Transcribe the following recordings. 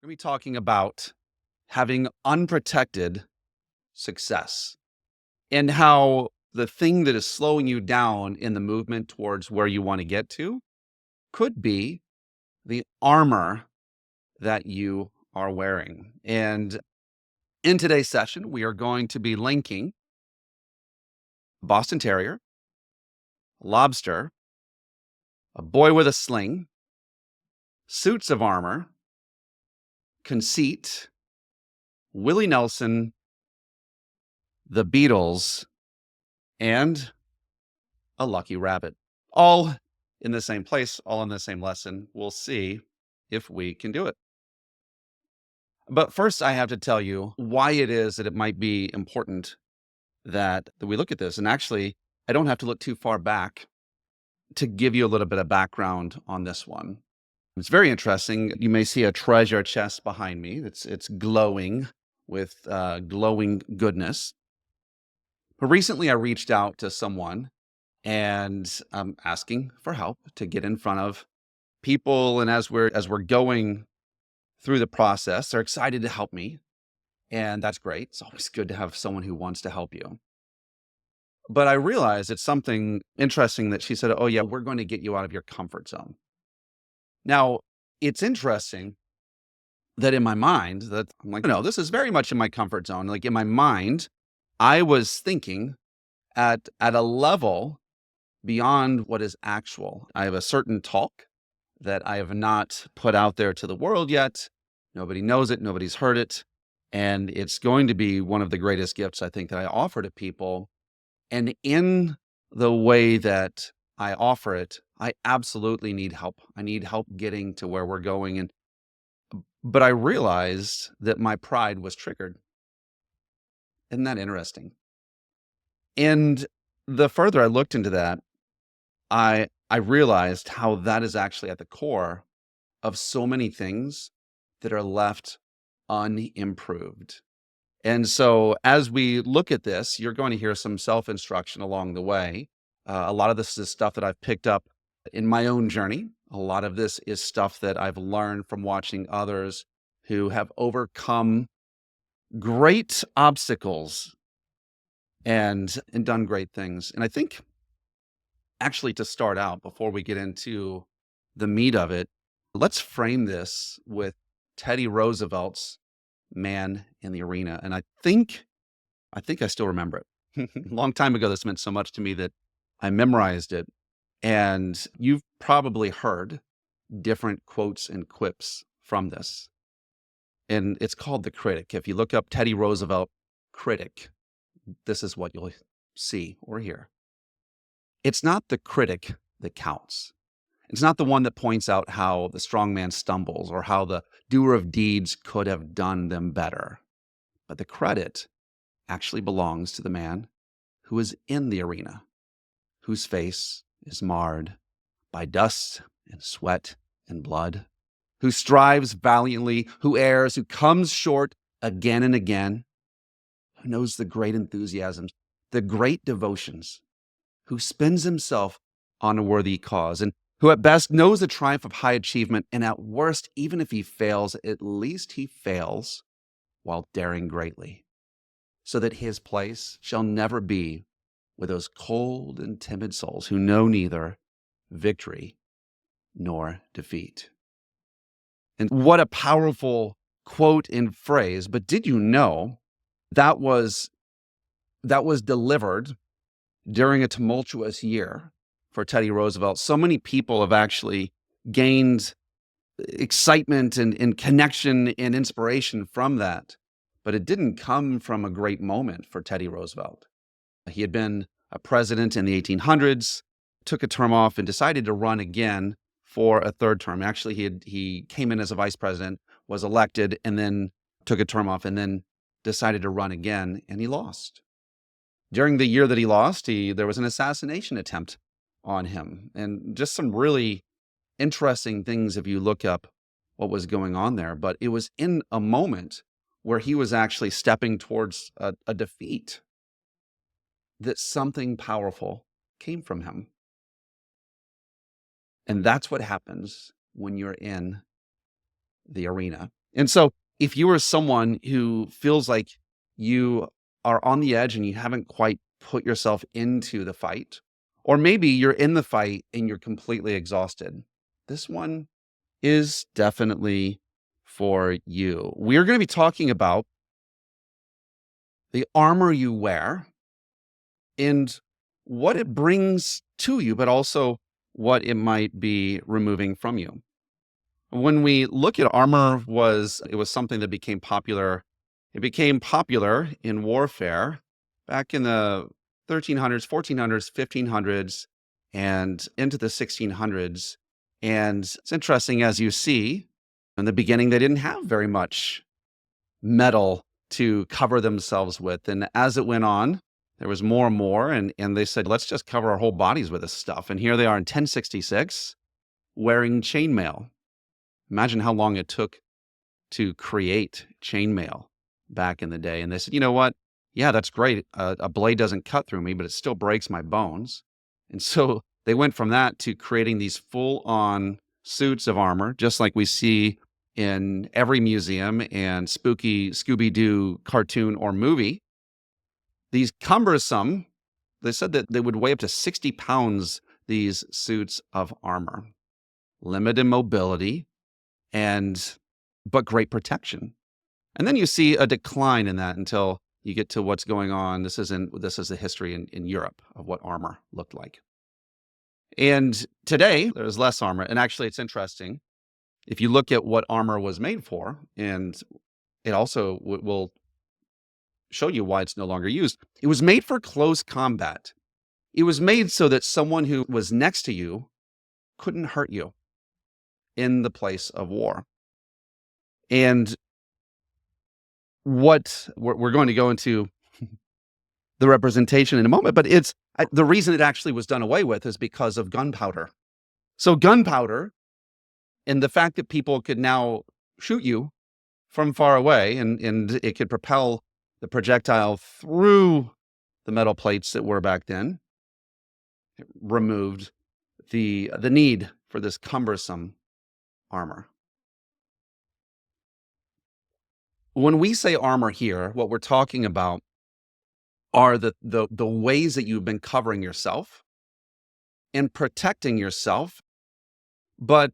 We're going to be talking about having unprotected success and how the thing that is slowing you down in the movement towards where you want to get to could be the armor that you are wearing. And in today's session, we are going to be linking Boston Terrier, lobster, a boy with a sling, suits of armor, conceit, Willie Nelson, the Beatles, and a lucky rabbit. All in the same place, all in the same lesson. We'll see if we can do it. But first, I have to tell you why it is that it might be important that we look at this. And actually, I don't have to look too far back to give you a little bit of background on this one. It's very interesting. You may see a treasure chest behind me. It's glowing with glowing goodness. But recently, I reached out to someone and asking for help to get in front of people. And as we're going through the process, they're excited to help me, and that's great. It's always good to have someone who wants to help you. But I realized it's something interesting that she said, "Oh yeah, we're going to get you out of your comfort zone." Now, it's interesting that in my mind that I'm like, no, this is very much in my comfort zone. Like in my mind, I was thinking at a level beyond what is actual. I have a certain talk that I have not put out there to the world yet. Nobody knows it. Nobody's heard it. And it's going to be one of the greatest gifts I think that I offer to people. And in the way that I offer it, I absolutely need help. I need help getting to where we're going. But I realized that my pride was triggered. Isn't that interesting? And the further I looked into that, I realized how that is actually at the core of so many things that are left unimproved. And so as we look at this, you're going to hear some self-instruction along the way. A lot of this is stuff that I've picked up in my own journey. A lot of this is stuff that I've learned from watching others who have overcome great obstacles and done great things. And I think actually to start out, before we get into the meat of it, let's frame this with Teddy Roosevelt's Man in the Arena. And I think I still remember it. A long time ago, this meant so much to me that I memorized it. And you've probably heard different quotes and quips from this. And it's called The Critic. If you look up Teddy Roosevelt critic, this is what you'll see or hear. It's not the critic that counts. It's not the one that points out how the strong man stumbles or how the doer of deeds could have done them better. But the credit actually belongs to the man who is in the arena, whose face is marred by dust and sweat and blood, who strives valiantly, who errs, who comes short again and again, who knows the great enthusiasms, the great devotions, who spends himself on a worthy cause, and who at best knows the triumph of high achievement, and at worst, even if he fails, at least he fails while daring greatly, so that his place shall never be with those cold and timid souls who know neither victory nor defeat. And what a powerful quote and phrase. But did you know that was delivered during a tumultuous year for Teddy Roosevelt? So many people have actually gained excitement and connection and inspiration from that. But it didn't come from a great moment for Teddy Roosevelt. He had been a president in the 1800s, took a term off, and decided to run again for a third term. Actually, he came in as a vice president, was elected, and then took a term off, and then decided to run again, and he lost. During the year that he lost, there was an assassination attempt on him, and just some really interesting things if you look up what was going on there. But it was in a moment where he was actually stepping towards a defeat that something powerful came from him. And that's what happens when you're in the arena. And so if you are someone who feels like you are on the edge and you haven't quite put yourself into the fight, or maybe you're in the fight and you're completely exhausted, this one is definitely for you. We're going to be talking about the armor you wear and what it brings to you, but also what it might be removing from you. When we look at armor, it was something that became popular. It became popular in warfare back in the 1300s, 1400s, 1500s, and into the 1600s. And it's interesting, as you see, in the beginning, they didn't have very much metal to cover themselves with. And as it went on, there was more and more. And they said, let's just cover our whole bodies with this stuff. And here they are in 1066 wearing chainmail. Imagine how long it took to create chainmail back in the day. And they said, you know what? Yeah, that's great. A blade doesn't cut through me, but it still breaks my bones. And so they went from that to creating these full-on suits of armor, just like we see in every museum and spooky Scooby-Doo cartoon or movie. These cumbersome, they said that they would weigh up to 60 pounds, these suits of armor. Limited mobility, but great protection. And then you see a decline in that until you get to what's going on. This is the history in Europe of what armor looked like. And today there's less armor. And actually it's interesting. If you look at what armor was made for, and it also will show you why it's no longer used. It was made for close combat. It was made so that someone who was next to you couldn't hurt you in the place of war. And what we're going to go into the representation in a moment, but the reason it actually was done away with is because of gunpowder. So gunpowder and the fact that people could now shoot you from far away and it could propel the projectile through the metal plates that were back then, it removed the need for this cumbersome armor. When we say armor here, what we're talking about are the ways that you've been covering yourself and protecting yourself. But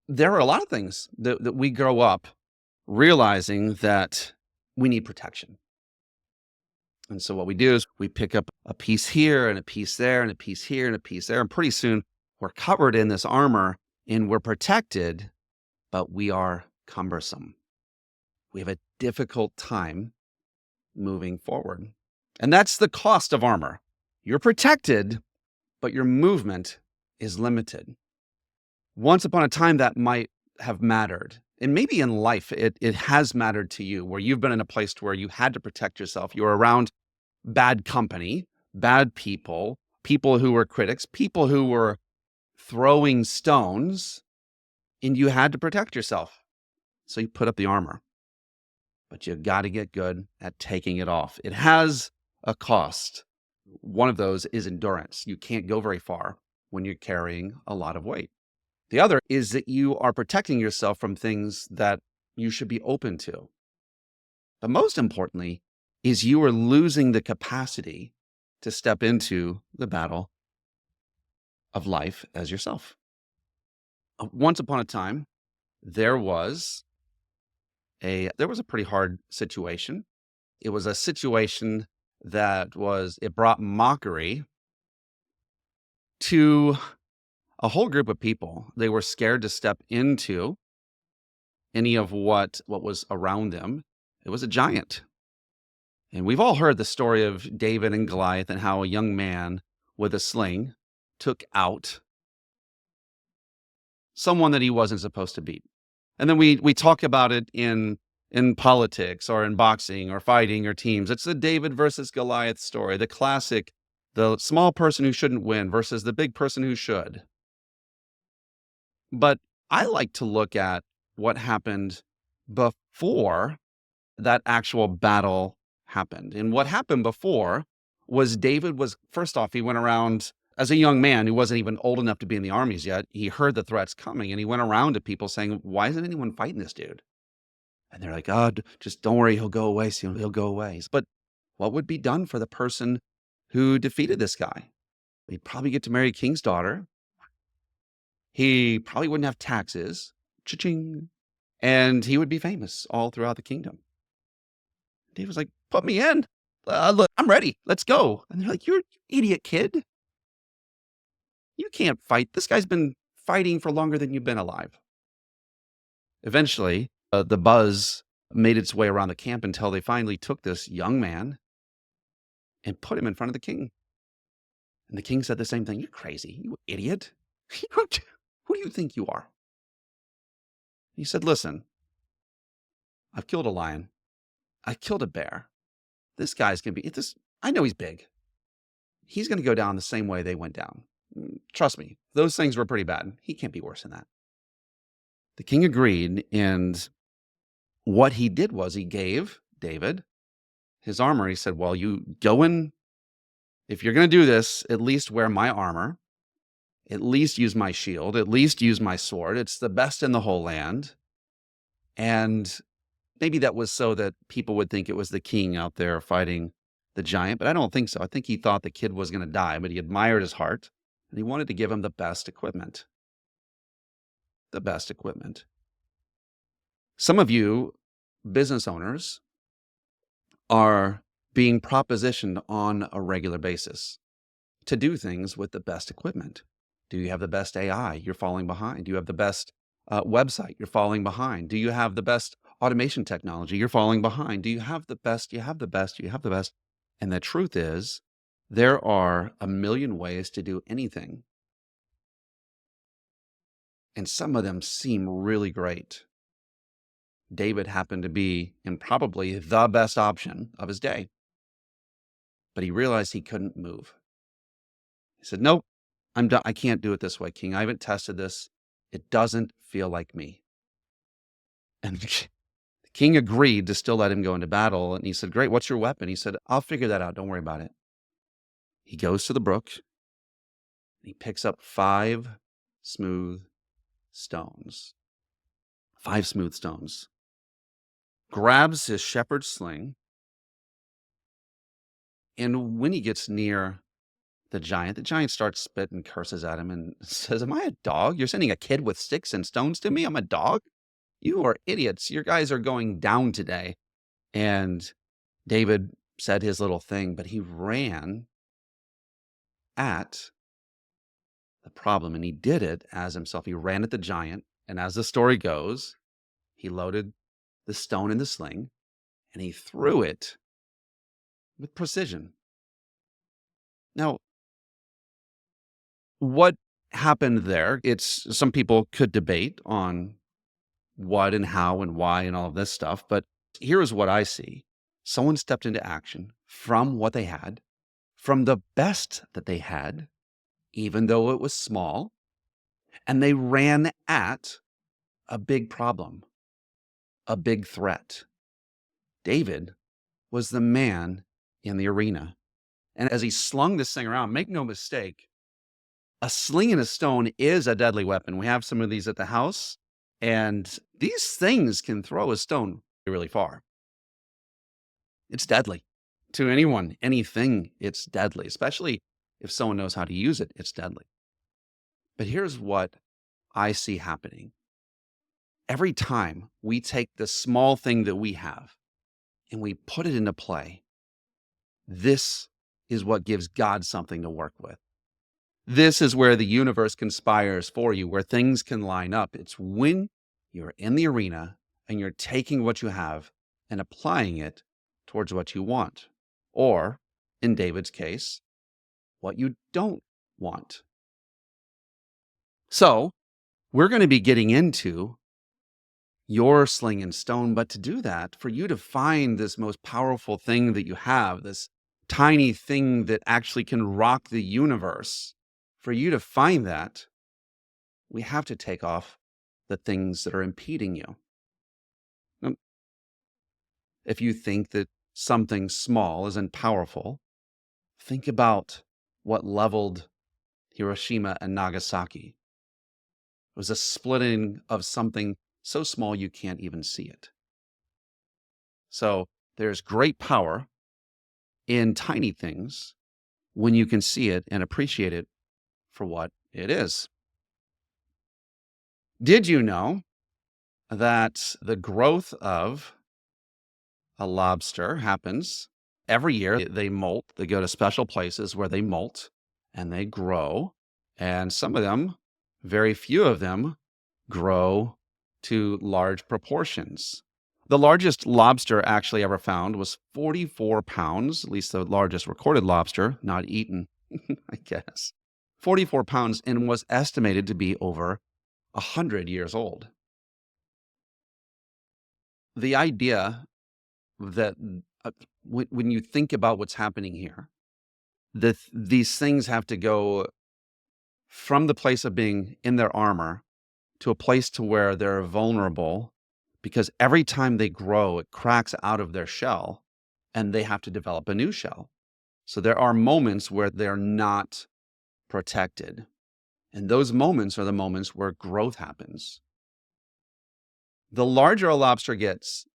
there are a lot of things that we grow up realizing that we need protection. And so what we do is we pick up a piece here and a piece there and a piece here and a piece there. And pretty soon we're covered in this armor and we're protected, but we are cumbersome. We have a difficult time moving forward. And that's the cost of armor. You're protected, but your movement is limited. Once upon a time, that might have mattered. And maybe in life, it has mattered to you, where you've been in a place where you had to protect yourself. You were around bad company, bad people, people who were critics, people who were throwing stones, and you had to protect yourself. So you put up the armor. But you've got to get good at taking it off. It has a cost. One of those is endurance. You can't go very far when you're carrying a lot of weight. The other is that you are protecting yourself from things that you should be open to. But most importantly is you are losing the capacity to step into the battle of life as yourself. Once upon a time, there was a pretty hard situation. It was a situation it brought mockery to a whole group of people. They were scared to step into any of what was around them. It was a giant. And we've all heard the story of David and Goliath and how a young man with a sling took out someone that he wasn't supposed to beat. And then we talk about it in politics or in boxing or fighting or teams. It's the David versus Goliath story, the classic, the small person who shouldn't win versus the big person who should. But I like to look at what happened before that actual battle happened. And what happened before was first off, he went around As a young man who wasn't even old enough to be in the armies yet, he heard the threats coming and he went around to people saying, "Why isn't anyone fighting this dude?" And they're like, "Oh, just don't worry, he'll go away soon. He'll go away." But what would be done for the person who defeated this guy? He'd probably get to marry a king's daughter. He probably wouldn't have taxes. Cha-ching. And he would be famous all throughout the kingdom. Dave was like, "Put me in. Look, I'm ready. Let's go." And they're like, "You're an idiot, kid. You can't fight. This guy's been fighting for longer than you've been alive." Eventually, the buzz made its way around the camp until they finally took this young man and put him in front of the king. And the king said the same thing. "You're crazy, you idiot. Who do you think you are?" He said, "Listen, I've killed a lion. I killed a bear. This guy's going to be, I know he's big. He's going to go down the same way they went down. Trust me, those things were pretty bad. He can't be worse than that." The king agreed, and what he did was he gave David his armor. He said, "Well, you go in. If you're going to do this, at least wear my armor. At least use my shield. At least use my sword. It's the best in the whole land." And maybe that was so that people would think it was the king out there fighting the giant, but I don't think so. I think he thought the kid was going to die, but he admired his heart, and he wanted to give him the best equipment. The best equipment. Some of you business owners are being propositioned on a regular basis to do things with the best equipment. Do you have the best AI? You're falling behind. Do you have the best website? You're falling behind. Do you have the best automation technology? You're falling behind. Do you have the best? You have the best. You have the best. And the truth is, there are a million ways to do anything. And some of them seem really great. David happened to be in probably the best option of his day. But he realized he couldn't move. He said, "Nope, I'm done. I can't do it this way, King. I haven't tested this. It doesn't feel like me." And the king agreed to still let him go into battle. And he said, "Great, what's your weapon?" He said, "I'll figure that out. Don't worry about it." He goes to the brook. And he picks up 5 smooth stones. 5 smooth stones. Grabs his shepherd's sling. And when he gets near the giant starts spitting curses at him and says, "Am I a dog? You're sending a kid with sticks and stones to me? I'm a dog? You are idiots. Your guys are going down today." And David said his little thing, but he ran at the problem, and he did it as himself. He ran at the giant, and as the story goes, he loaded the stone in the sling, and he threw it with precision. Now, what happened there? Some people could debate on what and how and why and all of this stuff, but here is what I see. Someone stepped into action from what they had, from the best that they had, even though it was small, and they ran at a big problem, a big threat. David was the man in the arena. And as he slung this thing around, make no mistake, a sling and a stone is a deadly weapon. We have some of these at the house, and these things can throw a stone really far. It's deadly to anyone, anything. It's deadly, especially if someone knows how to use it. It's deadly. But here's what I see happening. Every time we take the small thing that we have and we put it into play, this is what gives God something to work with. This is where the universe conspires for you, where things can line up. It's when you're in the arena and you're taking what you have and applying it towards what you want, or in David's case, what you don't want. So we're going to be getting into your sling and stone, but to do that, for you to find this most powerful thing that you have, this tiny thing that actually can rock the universe, for you to find that, we have to take off the things that are impeding you. Now, if you think that something small isn't powerful, think about what leveled Hiroshima and Nagasaki. It was a splitting of something so small you can't even see it. So there's great power in tiny things when you can see it and appreciate it for what it is. Did you know that the growth of a lobster happens every year? They molt, they go to special places where they molt and they grow. And some of them, very few of them, grow to large proportions. The largest lobster actually ever found was 44 pounds, at least the largest recorded lobster, not eaten, I guess. 44 pounds, and was estimated to be over 100 years old. The idea that when you think about what's happening here, that these things have to go from the place of being in their armor to a place to where they're vulnerable, because every time they grow, it cracks out of their shell and they have to develop a new shell. So there are moments where they're not protected. And those moments are the moments where growth happens. The larger a lobster gets,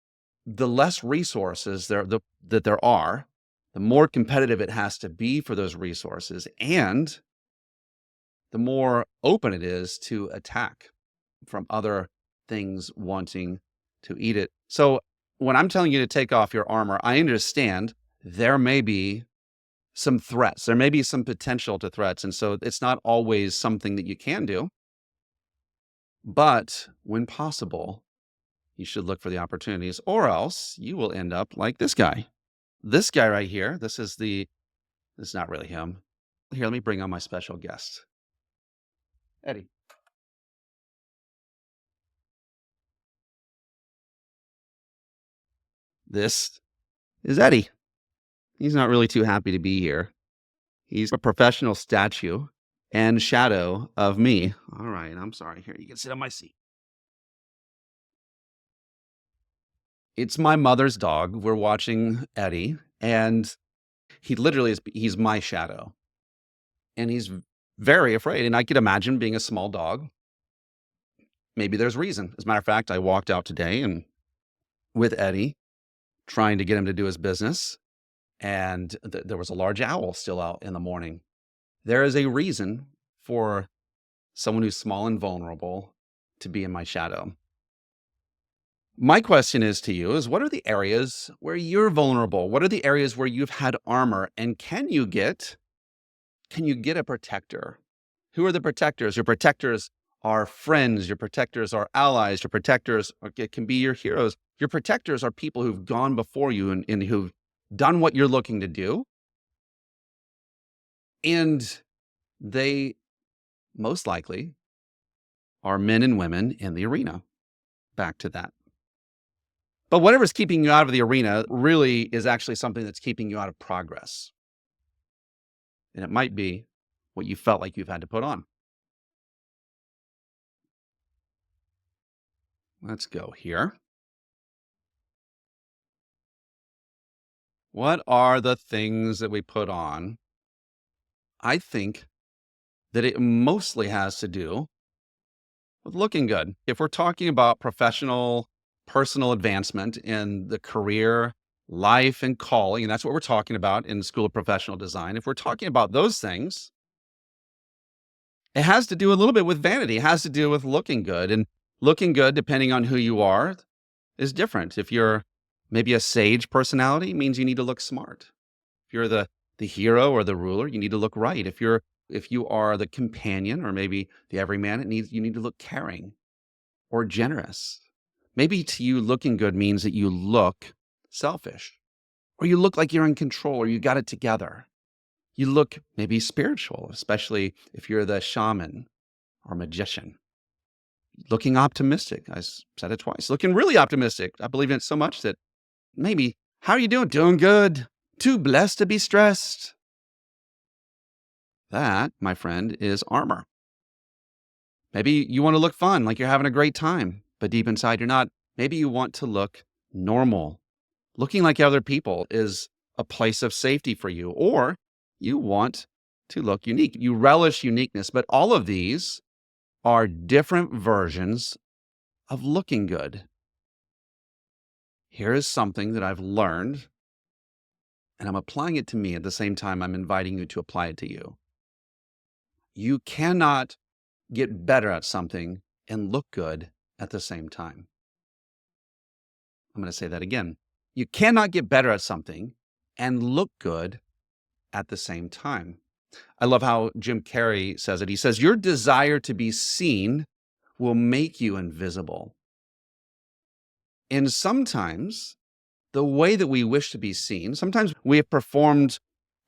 the less resources that there are, the more competitive it has to be for those resources, and the more open it is to attack from other things wanting to eat it. So when I'm telling you to take off your armor, I understand there may be some threats. There may be some potential to threats. And so it's not always something that you can do. But when possible, you should look for the opportunities, or else you will end up like this guy. This guy right here, this is not really him. Here, let me bring on my special guest. Eddie. This is Eddie. He's not really too happy to be here. He's a professional statue and shadow of me. All right, I'm sorry. Here, you can sit on my seat. It's my mother's dog. We're watching Eddie, and he literally he's my shadow. And he's very afraid. And I could imagine being a small dog. Maybe there's reason. As a matter of fact, I walked out today and with Eddie, trying to get him to do his business. And there was a large owl still out in the morning. There is a reason for someone who's small and vulnerable to be in my shadow. My question is to you is, what are the areas where you're vulnerable? What are the areas where you've had armor? And can you get a protector? Who are the protectors? Your protectors are friends. Your protectors are allies. Your protectors it can be your heroes. Your protectors are people who've gone before you and who've done what you're looking to do. And they most likely are men and women in the arena. Back to that. But whatever's keeping you out of the arena really is actually something that's keeping you out of progress. And it might be what you felt like you've had to put on. Let's go here. What are the things that we put on? I think that it mostly has to do with looking good. If we're talking about professional, personal advancement in the career, life, and calling, and that's what we're talking about in the School of Professional Design. If we're talking about those things, it has to do a little bit with vanity. It has to do with looking good. And looking good, depending on who you are, is different. If you're maybe a sage personality, it means you need to look smart. If you're the hero or the ruler, you need to look right. If you are the companion or maybe the everyman, you need to look caring or generous. Maybe to you, looking good means that you look selfish, or you look like you're in control, or you got it together. You look maybe spiritual, especially if you're the shaman or magician. Looking optimistic. I said it twice. Looking really optimistic. I believe in it so much that maybe, how are you doing? Doing good. Too blessed to be stressed. That, my friend, is armor. Maybe you want to look fun, like you're having a great time, but deep inside you're not. Maybe you want to look normal. Looking like other people is a place of safety for you. Or you want to look unique. You relish uniqueness, but all of these are different versions of looking good. Here is something that I've learned, and I'm applying it to me at the same time I'm inviting you to apply it to you. You cannot get better at something and look good at the same time. I'm going to say that again. You cannot get better at something and look good at the same time. I love how Jim Carrey says it. He says, your desire to be seen will make you invisible. And sometimes the way that we wish to be seen, sometimes we have performed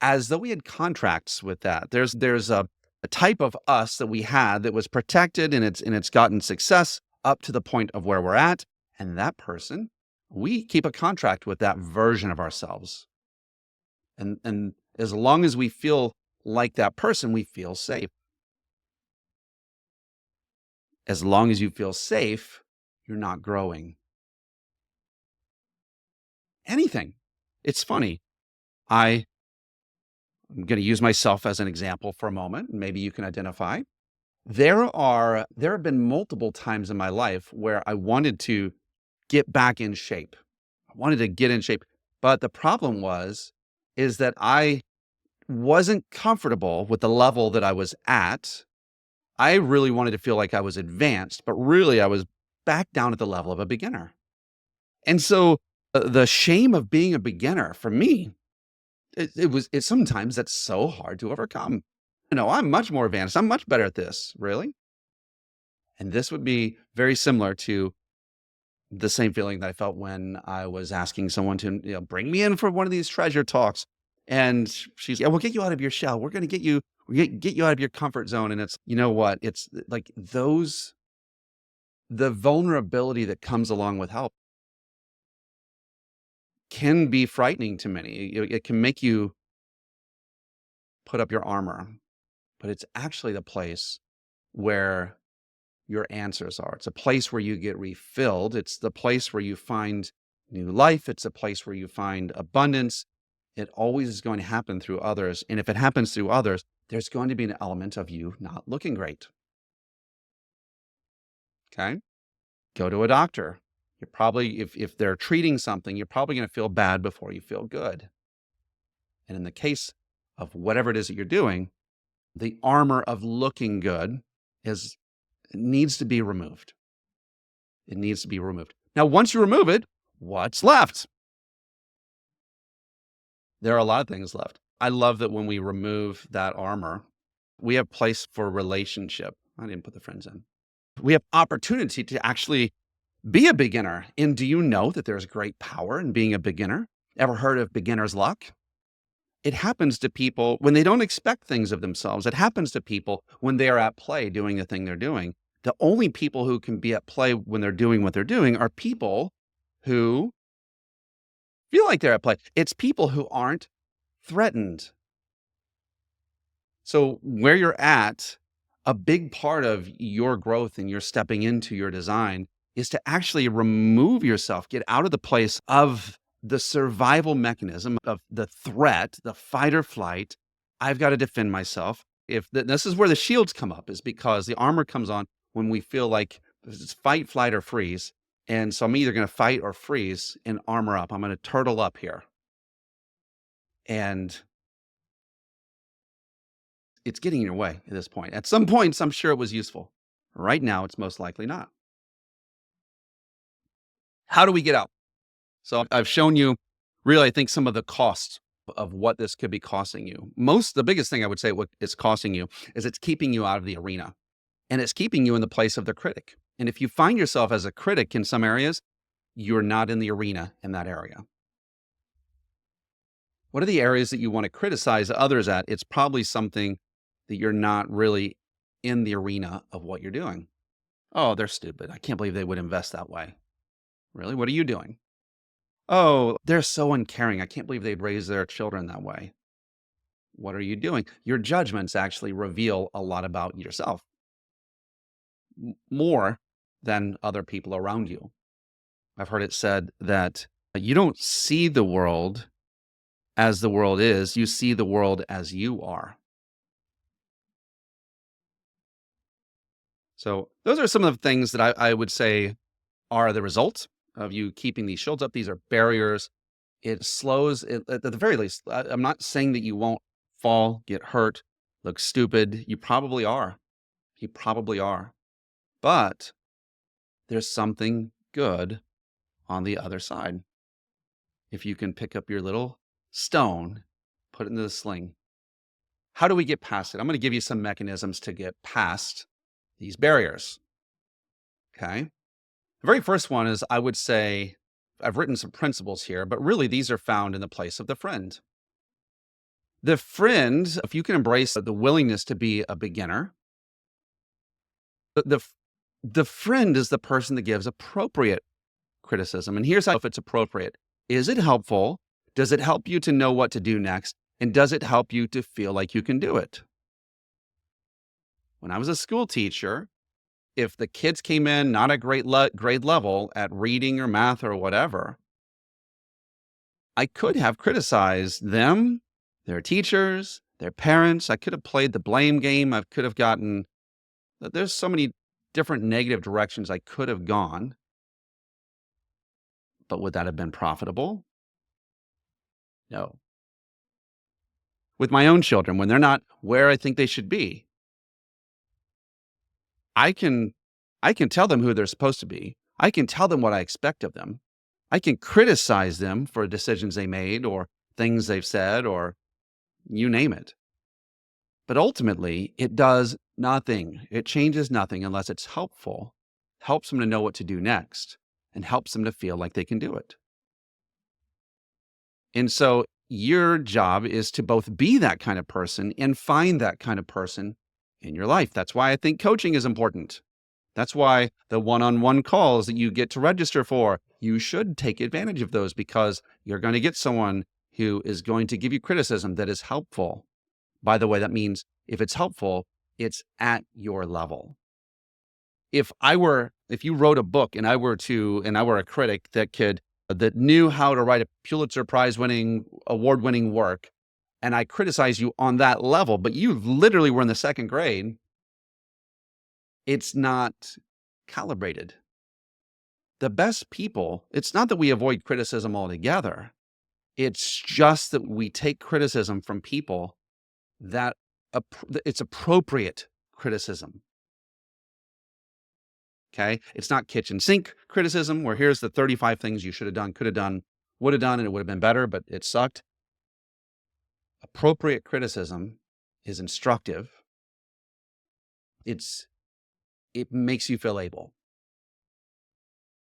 as though we had contracts with that. There's a type of us that we had that was protected and it's gotten success up to the point of where we're at. And that person, we keep a contract with that version of ourselves. And as long as we feel like that person, we feel safe. As long as you feel safe, you're not growing. Anything. It's funny. I'm going to use myself as an example for a moment. Maybe you can identify. There have been multiple times in my life where I wanted to get back in shape. I wanted to get in shape. But the problem is that I wasn't comfortable with the level that I was at. I really wanted to feel like I was advanced, but really I was back down at the level of a beginner. And so the shame of being a beginner for me, it's sometimes that's so hard to overcome. I'm much more advanced. I'm much better at this. Really? And this would be very similar to the same feeling that I felt when I was asking someone to, bring me in for one of these treasure talks. And she's, yeah, we'll get you out of your shell. We're going to get you out of your comfort zone. And it's, you know what? It's like the vulnerability that comes along with help can be frightening to many. It can make you put up your armor, but it's actually the place where your answers are. It's a place where you get refilled. It's the place where you find new life. It's a place where you find abundance. It always is going to happen through others. And if it happens through others, there's going to be an element of you not looking great. Okay? Go to a doctor. You're probably, if they're treating something, you're probably going to feel bad before you feel good. And in the case of whatever it is that you're doing, the armor of looking good needs to be removed. It needs to be removed. Now, once you remove it, what's left? There are a lot of things left. I love that when we remove that armor, we have place for relationship. I didn't put the friends in. We have opportunity to actually be a beginner. And do you know that there's great power in being a beginner? Ever heard of beginner's luck? It happens to people when they don't expect things of themselves. It happens to people when they are at play doing the thing they're doing. The only people who can be at play when they're doing what they're doing are people who feel like they're at play. It's people who aren't threatened. So where you're at, a big part of your growth and your stepping into your design is to actually remove yourself, get out of the place of the survival mechanism of the threat, the fight or flight. I've got to defend myself. This is where the shields come up, is because the armor comes on when we feel like it's fight, flight, or freeze. And so I'm either going to fight or freeze and armor up. I'm going to turtle up here. And it's getting in your way at this point. At some points, I'm sure it was useful. Right now, it's most likely not. How do we get out? So I've shown you really, I think, some of the costs of what this could be costing you. The biggest thing I would say what it's costing you is it's keeping you out of the arena, and it's keeping you in the place of the critic. And if you find yourself as a critic in some areas, you're not in the arena in that area. What are the areas that you want to criticize others at? It's probably something that you're not really in the arena of what you're doing. Oh, they're stupid. I can't believe they would invest that way. Really? What are you doing? Oh, they're so uncaring. I can't believe they'd raise their children that way. What are you doing? Your judgments actually reveal a lot about yourself, more than other people around you. I've heard it said that you don't see the world as the world is, you see the world as you are. So those are some of the things that I would say are the result of you keeping these shields up. These are barriers. It slows it at the very least. I'm not saying that you won't fall, get hurt, look stupid. You probably are. You probably are. But there's something good on the other side. If you can pick up your little stone, put it into the sling. How do we get past it? I'm going to give you some mechanisms to get past these barriers. Okay. The very first one is, I would say, I've written some principles here, but really these are found in the place of the friend. The friend, if you can embrace the willingness to be a beginner, the friend is the person that gives appropriate criticism. And here's how, if it's appropriate. Is it helpful? Does it help you to know what to do next? And does it help you to feel like you can do it? When I was a school teacher, if the kids came in not a great grade level at reading or math or whatever, I could have criticized them, their teachers, their parents. I could have played the blame game. I could have gotten, there's so many different negative directions I could have gone. But would that have been profitable? No. With my own children, when they're not where I think they should be, I can tell them who they're supposed to be. I can tell them what I expect of them. I can criticize them for decisions they made or things they've said or you name it. But ultimately, it does nothing. It changes nothing unless it's helpful, helps them to know what to do next, and helps them to feel like they can do it. And so your job is to both be that kind of person and find that kind of person in your life. That's why I think coaching is important. That's why the one-on-one calls that you get to register for, you should take advantage of those, because you're going to get someone who is going to give you criticism that is helpful. By the way, that means if it's helpful, it's at your level. If you wrote a book and I were a critic that knew how to write a Pulitzer Prize award-winning work, and I criticize you on that level, but you literally were in the second grade, it's not calibrated. The best people, it's not that we avoid criticism altogether. It's just that we take criticism from people that it's appropriate criticism. Okay. It's not kitchen sink criticism where here's the 35 things you should have done, could have done, would have done, and it would have been better, but it sucked. Appropriate criticism is instructive. It makes you feel able.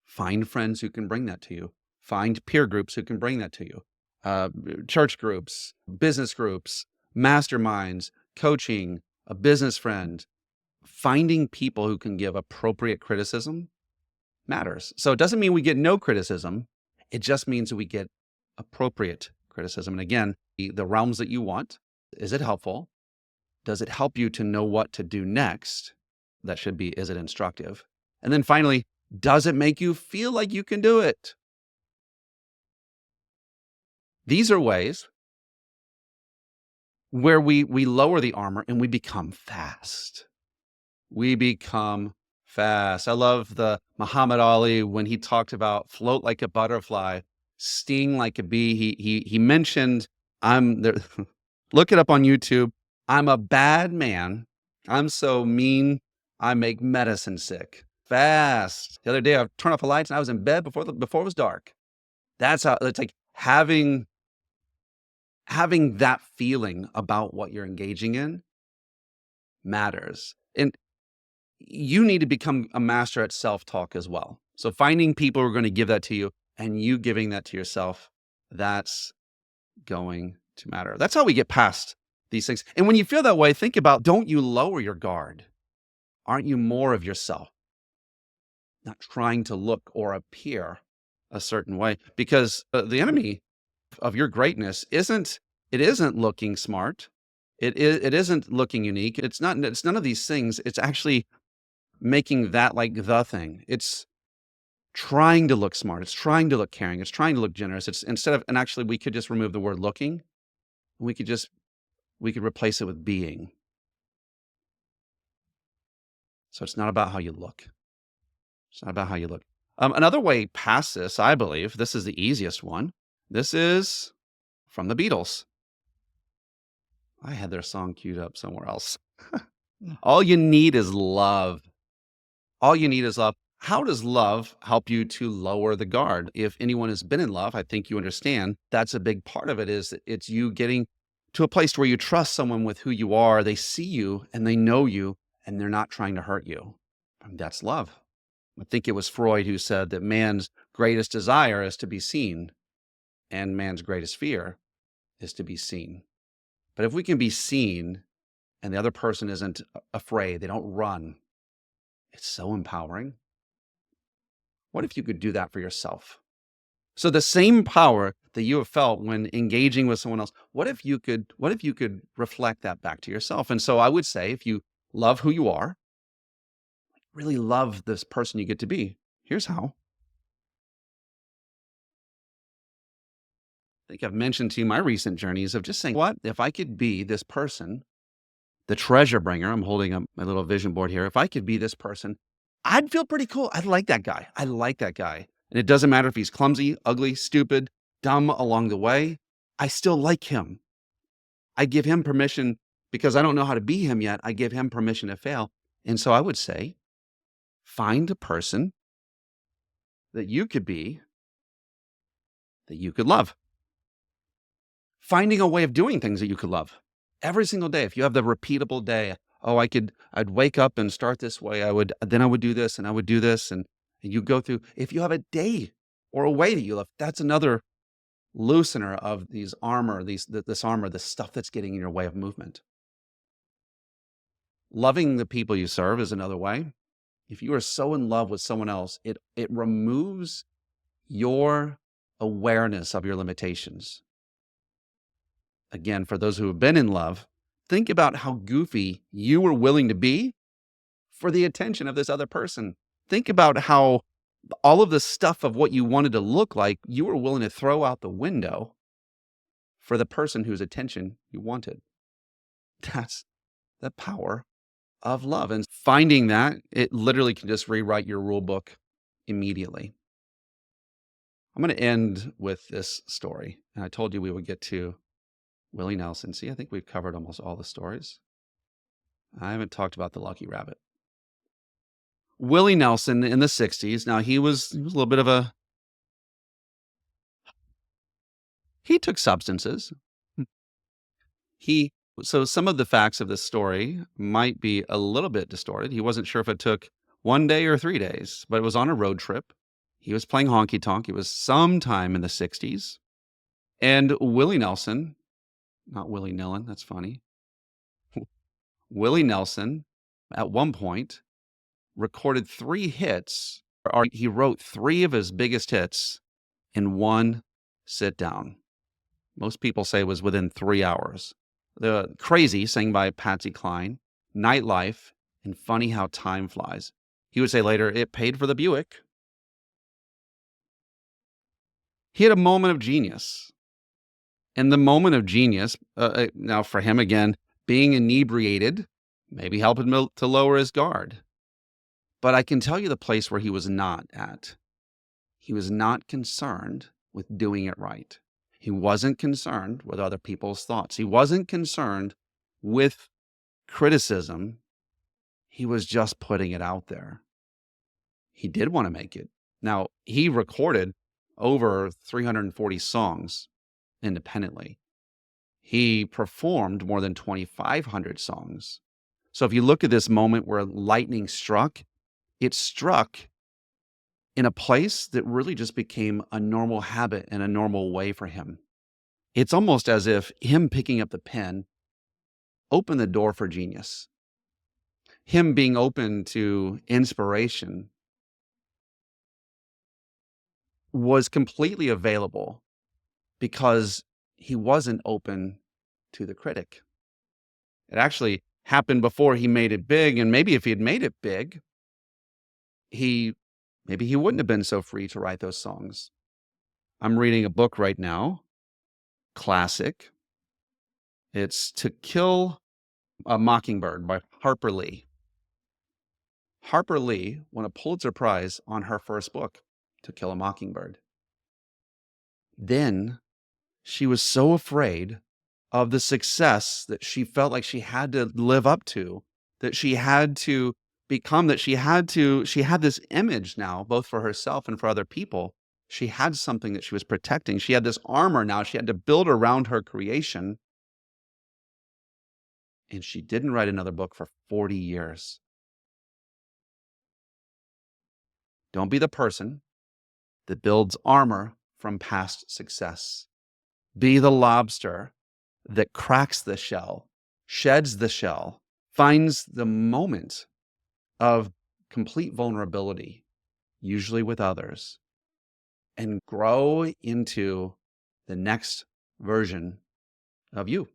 Find friends who can bring that to you. Find peer groups who can bring that to you. Church groups, business groups, masterminds, coaching, a business friend. Finding people who can give appropriate criticism matters. So it doesn't mean we get no criticism. It just means we get appropriate criticism. And again, the realms that you want. Is it helpful? Does it help you to know what to do next? That should be, is it instructive? And then finally, does it make you feel like you can do it? These are ways where we lower the armor and we become fast. We become fast. I love the Muhammad Ali when he talked about float like a butterfly, sting like a bee. He mentioned, I'm there. Look it up on YouTube. I'm a bad man. I'm so mean. I make medicine sick. Fast. The other day, I turned off the lights and I was in bed before it was dark. That's how it's like having that feeling about what you're engaging in matters. And you need to become a master at self-talk as well. So finding people who are going to give that to you and you giving that to yourself, that's going to matter. That's how we get past these things. And when you feel that way, think about, don't you lower your guard? Aren't you more of yourself? Not trying to look or appear a certain way, because the enemy of your greatness isn't looking smart. It isn't looking unique. It's none of these things. It's actually making that like the thing. It's trying to look smart. It's trying to look caring. It's trying to look generous. It's and actually we could just remove the word looking. We could replace it with being. So it's not about how you look. It's not about how you look. Another way past this, I believe, this is the easiest one. This is from the Beatles. I had their song queued up somewhere else. All you need is love. All you need is love. How does love help you to lower the guard? If anyone has been in love, I think you understand that's a big part of it is that it's you getting to a place where you trust someone with who you are. They see you and they know you and they're not trying to hurt you. And that's love. I think it was Freud who said that man's greatest desire is to be seen and man's greatest fear is to be seen. But if we can be seen and the other person isn't afraid, they don't run, it's so empowering. What if you could do that for yourself? So the same power that you have felt when engaging with someone else, what if you could reflect that back to yourself? And so I would say if you love who you are, really love this person you get to be, here's how. I think I've mentioned to you my recent journeys of just saying, what if I could be this person, the treasure bringer? I'm holding up my little vision board here. If I could be this person, I'd feel pretty cool. I like that guy. I like that guy. And it doesn't matter if he's clumsy, ugly, stupid, dumb along the way. I still like him. I give him permission because I don't know how to be him yet. I give him permission to fail. And so I would say, find a person that you could be, that you could love. Finding a way of doing things that you could love every single day. If you have the repeatable day, I'd wake up and start this way. I would do this and I would do this. And you go through, if you have a day or a way that you love, that's another loosener of this armor, the stuff that's getting in your way of movement. Loving the people you serve is another way. If you are so in love with someone else, it removes your awareness of your limitations. Again, for those who have been in love, think about how goofy you were willing to be for the attention of this other person. Think about how all of the stuff of what you wanted to look like, you were willing to throw out the window for the person whose attention you wanted. That's the power of love. And finding that, it literally can just rewrite your rule book immediately. I'm going to end with this story. And I told you we would get to Willie Nelson. See, I think we've covered almost all the stories. I haven't talked about the lucky rabbit. Willie Nelson in the 60s. Now, he was a little bit of he took substances. So some of the facts of this story might be a little bit distorted. He wasn't sure if it took 1 day or 3 days, but it was on a road trip. He was playing honky tonk. It was sometime in the 60s. And Willie Nelson, not Willie Nillen, that's funny. Willie Nelson, at one point, recorded 3 hits, or he wrote 3 of his biggest hits in one sit down. Most people say it was within 3 hours. The Crazy, sang by Patsy Cline, Nightlife, and Funny How Time Flies. He would say later, it paid for the Buick. He had a moment of genius. And the moment of genius, now for him again, being inebriated, maybe helped him to lower his guard. But I can tell you the place where he was not at. He was not concerned with doing it right. He wasn't concerned with other people's thoughts. He wasn't concerned with criticism. He was just putting it out there. He did want to make it. Now, he recorded over 340 songs independently. He performed more than 2,500 songs. So if you look at this moment where lightning struck, it struck in a place that really just became a normal habit and a normal way for him. It's almost as if him picking up the pen opened the door for genius. Him being open to inspiration was completely available because he wasn't open to the critic. It happened before he made it big, and maybe if he had made it big, maybe he wouldn't have been so free to write those songs. I'm reading a book right now, classic. It's To Kill a Mockingbird by Harper Lee. Harper Lee won a Pulitzer Prize on her first book, To Kill a Mockingbird. Then she was so afraid of the success that she felt like she had to live up to, that she had to become, that she had this image now, both for herself and for other people. She had something that she was protecting. She had this armor now she had to build around her creation. And she didn't write another book for 40 years. Don't be the person that builds armor from past success. Be the lobster that cracks the shell, sheds the shell, finds the moment of complete vulnerability, usually with others, and grow into the next version of you.